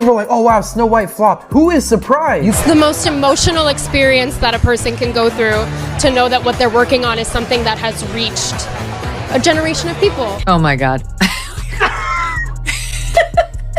People are like, oh wow, Snow White flopped. Who is surprised? It's the most emotional experience that a person can go through to know that what they're working on is something that has reached a generation of people. Oh my God.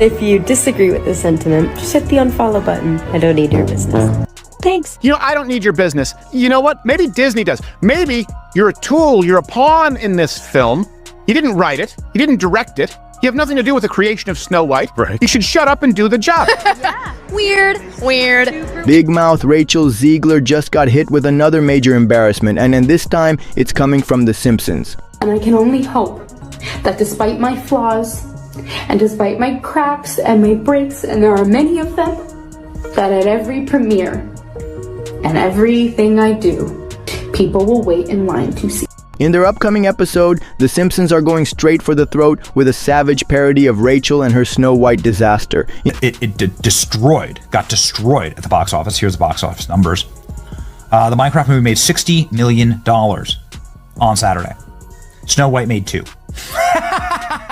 If you disagree with this sentiment, just hit the unfollow button. I don't need your business. Thanks. You know, I don't need your business. You know what? Maybe Disney does. Maybe you're a tool, you're a pawn in this film. You didn't write it. You didn't direct it. You have nothing to do with the creation of Snow White. Right. You should shut up and do the job. Yeah. Weird. Big mouth Rachel Zegler just got hit with another major embarrassment, and this time it's coming from The Simpsons. And I can only hope that despite my flaws, and despite my cracks and my breaks, and there are many of them, that at every premiere and everything I do, people will wait in line to see. In their upcoming episode, The Simpsons are going straight for the throat with a savage parody of Rachel and her Snow White disaster. It got destroyed at the box office. Here's the box office numbers. The Minecraft movie made $60 million on Saturday. Snow White made $2 million.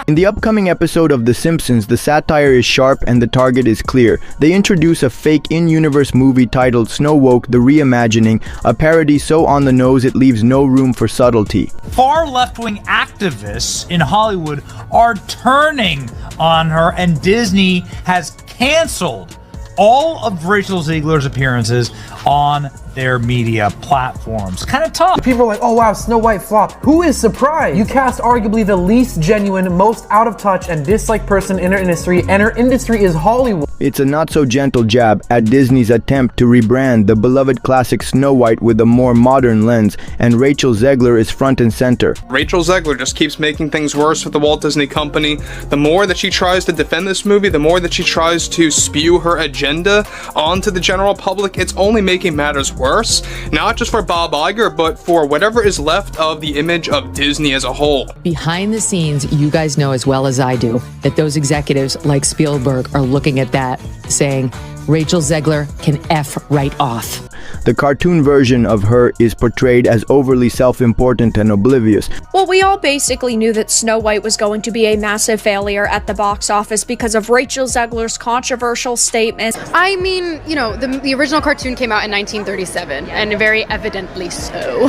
In the upcoming episode of The Simpsons, the satire is sharp and the target is clear. They introduce a fake in-universe movie titled Snow Woke: The Reimagining, a parody so on the nose it leaves no room for subtlety. Far left-wing activists in Hollywood are turning on her, and Disney has canceled all of Rachel Zegler's appearances on their media platforms. Kind of tough. People are like, oh wow, Snow White flopped. Who is surprised? You cast arguably the least genuine, most out of touch and disliked person in her industry, and her industry is Hollywood. It's a not-so-gentle jab at Disney's attempt to rebrand the beloved classic Snow White with a more modern lens, and Rachel Zegler is front and center. Rachel Zegler just keeps making things worse with the Walt Disney Company. The more that she tries to defend this movie, the more that she tries to spew her agenda onto the general public, it's only making matters worse, not just for Bob Iger, but for whatever is left of the image of Disney as a whole. Behind the scenes, you guys know as well as I do that those executives like Spielberg are looking at that saying, Rachel Zegler can F right off. The cartoon version of her is portrayed as overly self-important and oblivious. Well, we all basically knew that Snow White was going to be a massive failure at the box office because of Rachel Zegler's controversial statement. I mean, you know, the original cartoon came out in 1937, and very evidently so.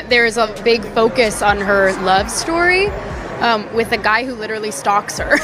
There's a big focus on her love story with a guy who literally stalks her.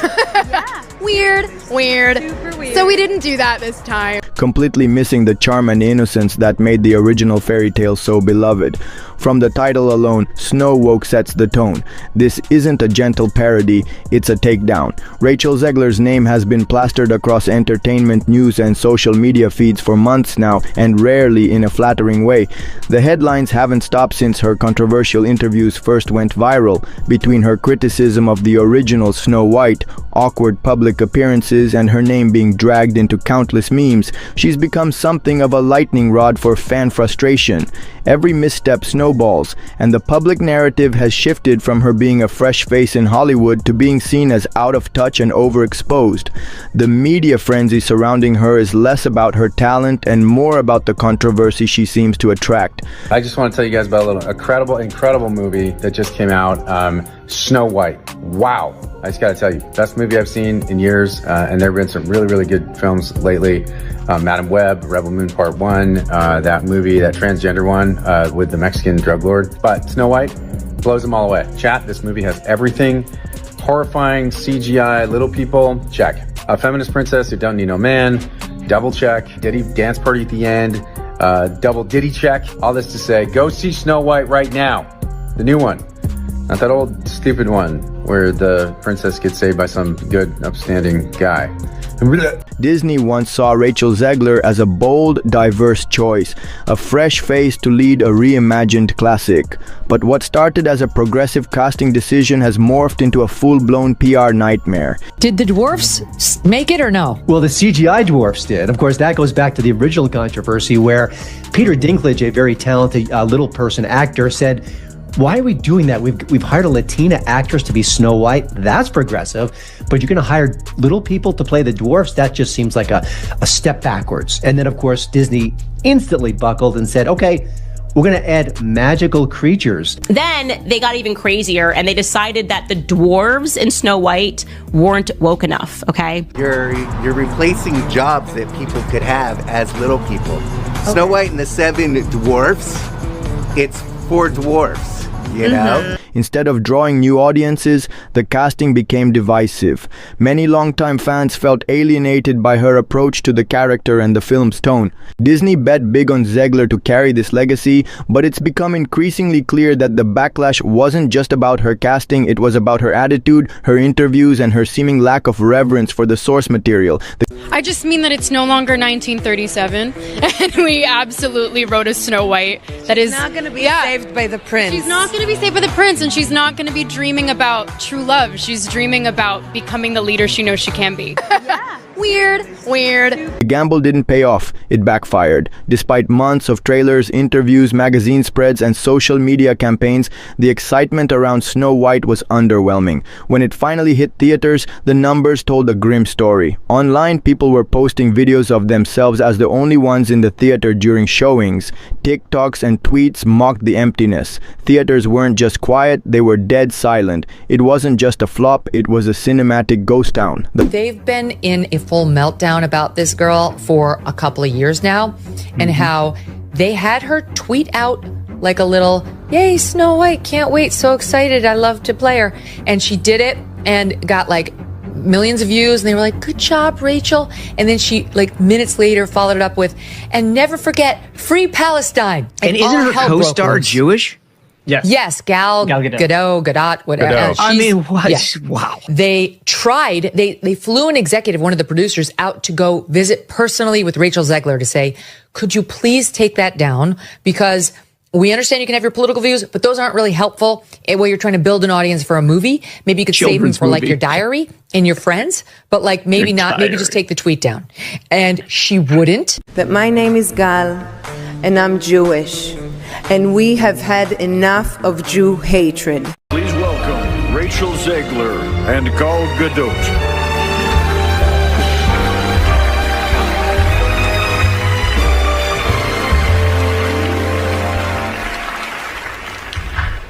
Yeah. Weird. Super weird. So we didn't do that this time. Completely missing the charm and innocence that made the original fairy tale so beloved. From the title alone, Snow Woke sets the tone. This isn't a gentle parody, it's a takedown. Rachel Zegler's name has been plastered across entertainment, news, and social media feeds for months now, and rarely in a flattering way. The headlines haven't stopped since her controversial interviews first went viral. Between her criticism of the original Snow White, awkward public appearances, and her name being dragged into countless memes, she's become something of a lightning rod for fan frustration. Every misstep snowballs, and the public narrative has shifted from her being a fresh face in Hollywood to being seen as out of touch and overexposed. The media frenzy surrounding her is less about her talent and more about the controversy she seems to attract. I just want to tell you guys about a little incredible movie that just came out, Snow White. Wow. I just gotta tell you, best movie I've seen in years, and there have been some really good films lately. Madam Web, Rebel Moon Part 1, that movie, that transgender one with the Mexican drug lord. But Snow White blows them all away. Chat, this movie has everything. Horrifying, CGI, little people, check. A feminist princess who don't need no man, double check. Diddy dance party at the end, double Diddy check. All this to say, go see Snow White right now. The new one. Not that old stupid one where the princess gets saved by some good, upstanding guy. Disney once saw Rachel Zegler as a bold, diverse choice, a fresh face to lead a reimagined classic. But what started as a progressive casting decision has morphed into a full-blown PR nightmare. Did the Dwarfs make it or no? Well, the CGI Dwarfs did. Of course, that goes back to the original controversy where Peter Dinklage, a very talented little person actor, said, why are we doing that? We've hired a Latina actress to be Snow White. That's progressive. But you're going to hire little people to play the dwarfs? That just seems like a step backwards. And then, of course, Disney instantly buckled and said, okay, we're going to add magical creatures. Then they got even crazier and they decided that the dwarves in Snow White weren't woke enough, okay? You're replacing jobs that people could have as little people. Snow White and the Seven Dwarfs, it's for dwarfs, you know? Instead of drawing new audiences, the casting became divisive. Many longtime fans felt alienated by her approach to the character and the film's tone. Disney bet big on Zegler to carry this legacy, but it's become increasingly clear that the backlash wasn't just about her casting, it was about her attitude, her interviews, and her seeming lack of reverence for the source material. I just mean that it's no longer 1937, and we absolutely wrote a Snow White that is not going to be saved by the prince. She's not going to be saved by the prince, and she's not going to be dreaming about true love. She's dreaming about becoming the leader she knows she can be. Yeah. Weird. The gamble didn't pay off. It backfired. Despite months of trailers, interviews, magazine spreads, and social media campaigns, the excitement around Snow White was underwhelming. When it finally hit theaters, the numbers told a grim story. Online, people were posting videos of themselves as the only ones in the theater during showings. TikToks and tweets mocked the emptiness. Theaters weren't just quiet, they were dead silent. It wasn't just a flop, it was a cinematic ghost town. They've been in a full meltdown about this girl for a couple of years now, and how they had her tweet out like a little, "Yay, Snow White, can't wait, so excited, I love to play her." And she did it and got like millions of views, and they were like, "Good job, Rachel." And then she, like minutes later, followed it up with, "And never forget, free Palestine." And isn't her co-star Jewish? Yes, Gal Gadot, whatever. I mean, what? Yeah. Wow. They tried, they flew an executive, one of the producers, out to go visit personally with Rachel Zegler to say, "Could you please take that down? Because we understand you can have your political views, but those aren't really helpful while you're trying to build an audience for a movie. Maybe you could save them for like your diary and your friends, but like maybe not, maybe just take the tweet down." And she wouldn't. That my name is Gal, and I'm Jewish. And we have had enough of Jew hatred. Please welcome Rachel Zegler and Gal Gadot.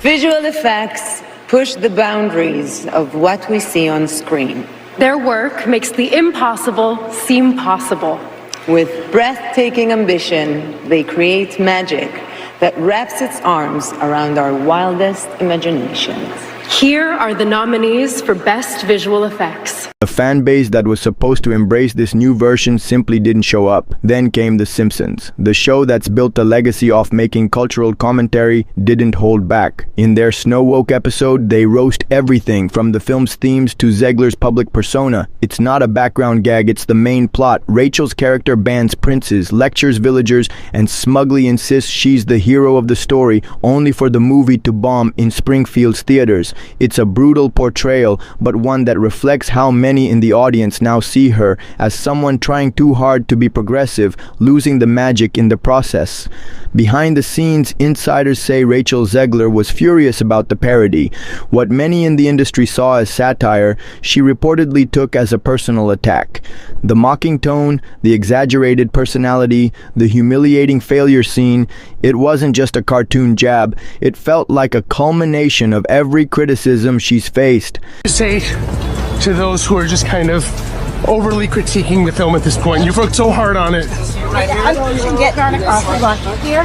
Visual effects push the boundaries of what we see on screen. Their work makes the impossible seem possible. With breathtaking ambition, they create magic that wraps its arms around our wildest imaginations. Here are the nominees for Best Visual Effects. The fan base that was supposed to embrace this new version simply didn't show up. Then came The Simpsons. The show that's built a legacy off making cultural commentary didn't hold back. In their Snow Woke episode, they roast everything from the film's themes to Zegler's public persona. It's not a background gag, it's the main plot. Rachel's character bans princes, lectures villagers, and smugly insists she's the hero of the story, only for the movie to bomb in Springfield's theaters. It's a brutal portrayal, but one that reflects how many in the audience now see her as someone trying too hard to be progressive, losing the magic in the process. Behind the scenes, insiders say Rachel Zegler was furious about the parody. What many in the industry saw as satire, she reportedly took as a personal attack. The mocking tone, the exaggerated personality, the humiliating failure scene, it wasn't just a cartoon jab, it felt like a culmination of every criticism she's faced. Say to those who are just kind of overly critiquing the film at this point, you've worked so hard on it. I'm getting on across. Hold on. Here.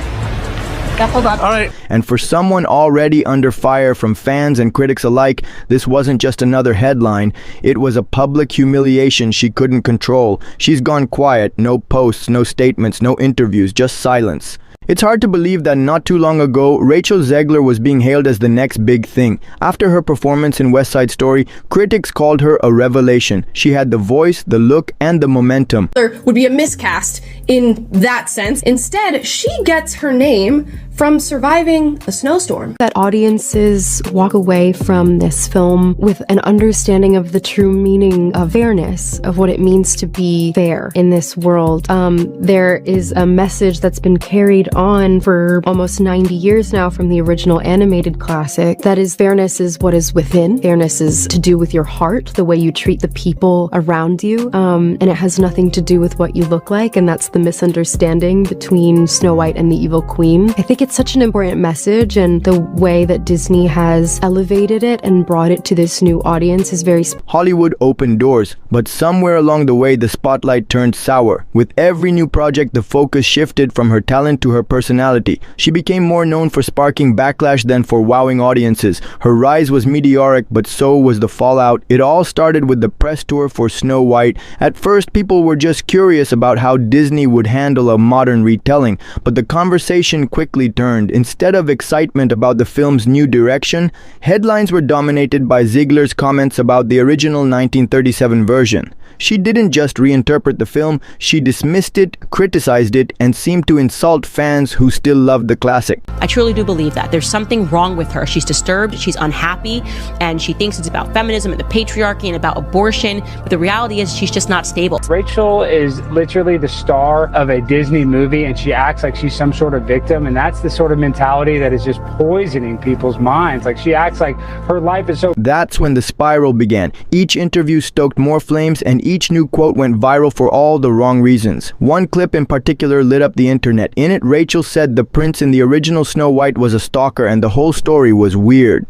Yeah, hold on. All right. And for someone already under fire from fans and critics alike, this wasn't just another headline. It was a public humiliation she couldn't control. She's gone quiet, no posts, no statements, no interviews, just silence. It's hard to believe that not too long ago, Rachel Zegler was being hailed as the next big thing. After her performance in West Side Story, critics called her a revelation. She had the voice, the look, and the momentum. There would be a miscast in that sense. Instead, she gets her name from surviving a snowstorm. That audiences walk away from this film with an understanding of the true meaning of fairness, of what it means to be fair in this world. There is a message that's been carried on for almost 90 years now from the original animated classic. That is, fairness is what is within. Fairness is to do with your heart, the way you treat the people around you, and it has nothing to do with what you look like, and that's the misunderstanding between Snow White and the Evil Queen. I think it's such an important message, and the way that Disney has elevated it and brought it to this new audience is very Hollywood opened doors, but somewhere along the way the spotlight turned sour. With every new project, the focus shifted from her talent to her personality. She became more known for sparking backlash than for wowing audiences. Her rise was meteoric, but so was the fallout. It all started with the press tour for Snow White. At first, people were just curious about how Disney would handle a modern retelling, but the conversation quickly turned. Instead of excitement about the film's new direction, headlines were dominated by Zegler's comments about the original 1937 version. She didn't just reinterpret the film, she dismissed it, criticized it, and seemed to insult fans who still loved the classic. I truly do believe that. There's something wrong with her. She's disturbed, she's unhappy, and she thinks it's about feminism and the patriarchy and about abortion, but the reality is she's just not stable. Rachel is literally the star of a Disney movie, and she acts like she's some sort of victim, and that's the sort of mentality that is just poisoning people's minds. Like, she acts like her life is so... That's when the spiral began. Each interview stoked more flames, and each new quote went viral for all the wrong reasons. One clip in particular lit up the internet. In it, Rachel said the prince in the original Snow White was a stalker and the whole story was weird.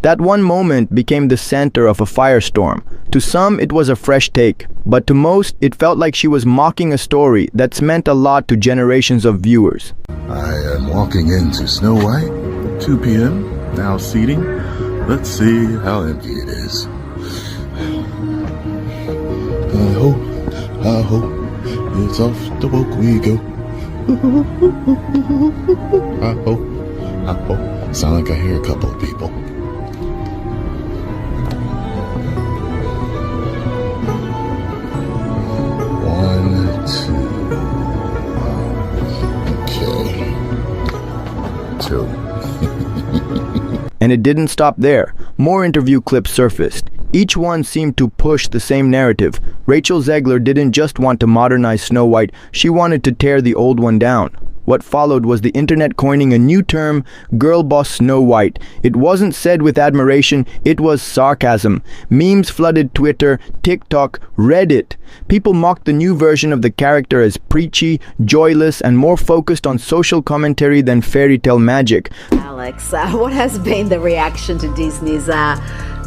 That one moment became the center of a firestorm. To some, it was a fresh take, but to most, it felt like she was mocking a story that's meant a lot to generations of viewers. I am walking into Snow White, 2 p.m., now seating. Let's see how empty it is. I hope it's off the book we go. I hope. Sound like I hear a couple of people. One, two. Okay. 2. And it didn't stop there. More interview clips surfaced. Each one seemed to push the same narrative. Rachel Zegler didn't just want to modernize Snow White, she wanted to tear the old one down. What followed was the internet coining a new term, girl boss Snow White. It wasn't said with admiration, it was sarcasm. Memes flooded Twitter, TikTok, Reddit. People mocked the new version of the character as preachy, joyless, and more focused on social commentary than fairy tale magic. Alex, what has been the reaction to Disney's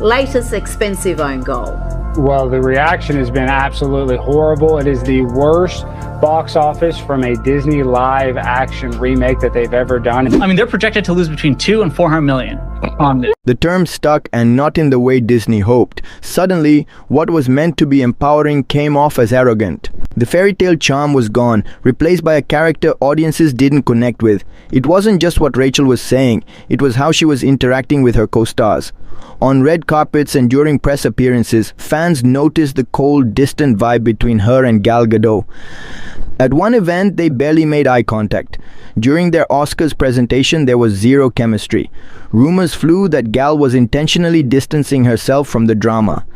latest expensive own goal? Well, the reaction has been absolutely horrible. It is the worst box office from a Disney live action remake that they've ever done. I mean, they're projected to lose between 200 and 400 million on this. The term stuck, and not in the way Disney hoped. Suddenly, what was meant to be empowering came off as arrogant. The fairy tale charm was gone, replaced by a character audiences didn't connect with. It wasn't just what Rachel was saying, it was how she was interacting with her co-stars. On red carpets and during press appearances, fans noticed the cold, distant vibe between her and Gal Gadot. At one event, they barely made eye contact. During their Oscars presentation, there was zero chemistry. Rumors flew that Gal was intentionally distancing herself from the drama.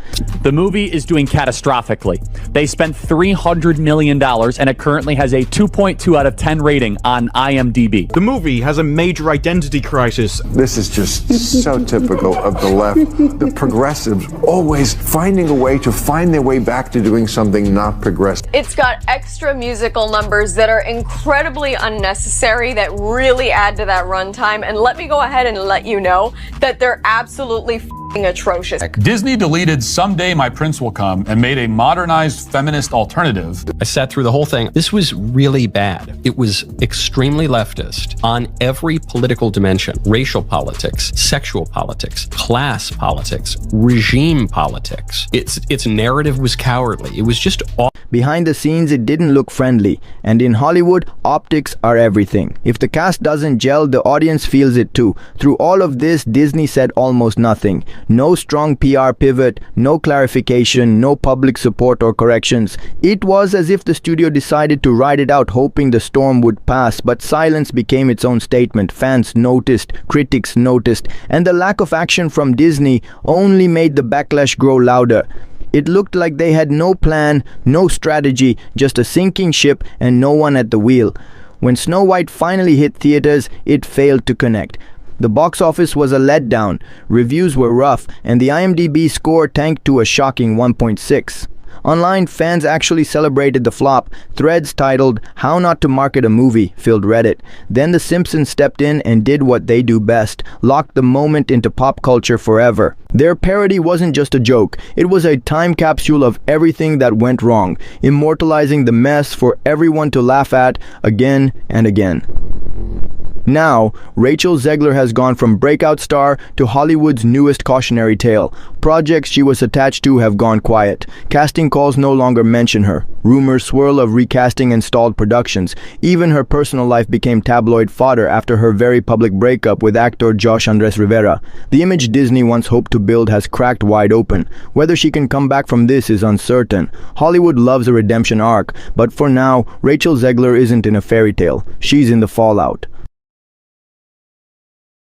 The movie is doing catastrophically. They spent $300 million and it currently has a 2.2 out of 10 rating on IMDb. The movie has a major identity crisis. This is just so typical of the left. The progressives always finding a way to find their way back to doing something not progressive. It's got extra musical numbers that are incredibly unnecessary that really add to that runtime. And let me go ahead and let you know that they're absolutely atrocious. Disney deleted Someday My Prince Will Come and made a modernized feminist alternative. I sat through the whole thing. This was really bad. It was extremely leftist on every political dimension. Racial politics, sexual politics, class politics, regime politics. Its narrative was cowardly. It was just awful. Behind the scenes, it didn't look friendly. And in Hollywood, optics are everything. If the cast doesn't gel, the audience feels it too. Through all of this, Disney said almost nothing. No strong PR pivot, no clarification, no public support or corrections. It was as if the studio decided to ride it out hoping the storm would pass, but silence became its own statement. Fans noticed, critics noticed, and the lack of action from Disney only made the backlash grow louder. It looked like they had no plan, no strategy, just a sinking ship and no one at the wheel. When Snow White finally hit theaters, it failed to connect. The box office was a letdown, reviews were rough, and the IMDb score tanked to a shocking 1.6. Online, fans actually celebrated the flop. Threads titled, "How Not to Market a Movie" filled Reddit. Then the Simpsons stepped in and did what they do best, locked the moment into pop culture forever. Their parody wasn't just a joke, it was a time capsule of everything that went wrong, immortalizing the mess for everyone to laugh at again and again. Now, Rachel Zegler has gone from breakout star to Hollywood's newest cautionary tale. Projects she was attached to have gone quiet. Casting calls no longer mention her. Rumors swirl of recasting and stalled productions. Even her personal life became tabloid fodder after her very public breakup with actor Josh Andres Rivera. The image Disney once hoped to build has cracked wide open. Whether she can come back from this is uncertain. Hollywood loves a redemption arc, but for now, Rachel Zegler isn't in a fairy tale. She's in the fallout.